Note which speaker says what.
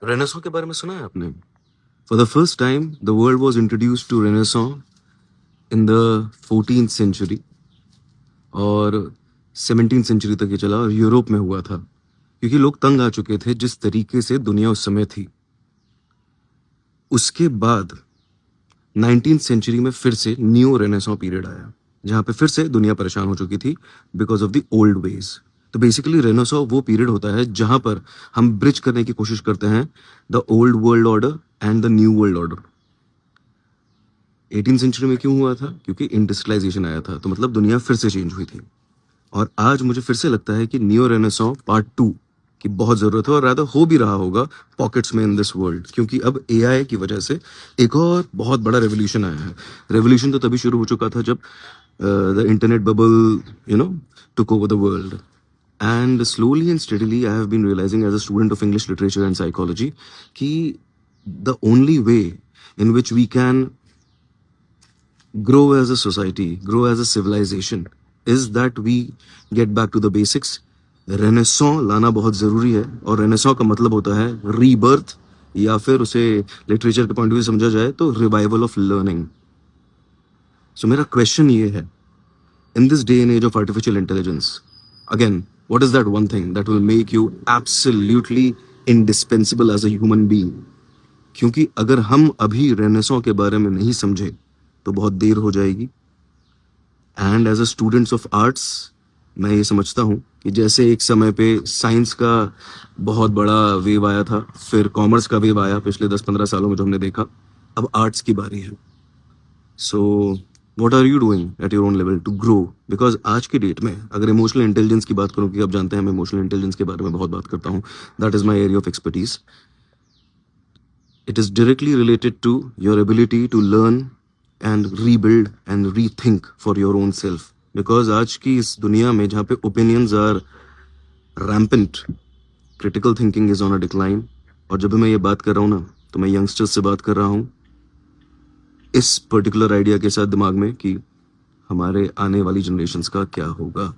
Speaker 1: Renaissance के बारे में सुना है आपने? For the first time the world was introduced to Renaissance in the 14th century और 17th सेंचुरी तक ये चला और यूरोप में हुआ था क्योंकि लोग तंग आ चुके थे जिस तरीके से दुनिया उस समय थी। उसके बाद 19th सेंचुरी में फिर से न्यू रेनेसां पीरियड आया जहाँ पे फिर से दुनिया परेशान हो चुकी थी because of the old veg. तो बेसिकली रेनेसां वो पीरियड होता है जहाँ पर हम ब्रिज करने की कोशिश करते हैं the old world order and the new world order. 18th century में क्यों हुआ था? क्योंकि इंडस्ट्रियलाइजेशन आया था, तो मतलब दुनिया फिर से चेंज हुई थी। और आज मुझे फिर से लगता है कि न्यू रेनेसां पार्ट 2 की बहुत जरूरत है और रादर हो भी रहा होगा पॉकेट्स में इन दिस वर्ल्ड, क्योंकि अब एआई की वजह से एक और बहुत बड़ा रेवोल्यूशन आया है। रेवोल्यूशन तो तभी शुरू हो चुका था जब the internet bubble took over the world. And slowly and steadily I have been realising as a student of English literature and psychology कि the only way in which we can grow as a society, grow as a civilization, is that we get back to the basics. Renaissance लाना बहुत ज़रूरी है और renaissance का मतलब होता है रीबर्थ, या फिर उसे लिटरेचर के पॉइंट ऑफ व्यू समझा जाए तो रिवाइवल ऑफ लर्निंग। सो मेरा क्वेश्चन ये है, in this day and age of artificial intelligence, again what is that one thing that will make you absolutely indispensable as a human being? क्योंकि अगर हम अभी रेनेसां के बारे में नहीं समझे तो बहुत देर हो जाएगी। And as a students of arts मैं ये समझता हूँ कि जैसे एक समय पे साइंस का बहुत बड़ा वेव आया था, फिर कॉमर्स का वेव आया पिछले 10-15 सालों में जो हमने देखा, अब आर्ट्स की बारी है। So what are you doing at your own level to grow? Because आज की डेट में अगर इमोशनल इंटेलिजेंस की बात करूँ, कि आप जानते हैं मैं इमोशनल इंटेलिजेंस के बारे में बहुत बात करता हूँ, that is my area of expertise. It is directly related to your ability to learn and rebuild and rethink for your own self. Because आज की इस दुनिया में जहाँ पे opinions are rampant, critical thinking is on a decline. और जब भी मैं ये बात कर रहा हूँ ना, तो मैं youngsters से बात कर रहा हूँ इस पर्टिकुलर आइडिया के साथ दिमाग में कि हमारे आने वाली जनरेशंस का क्या होगा।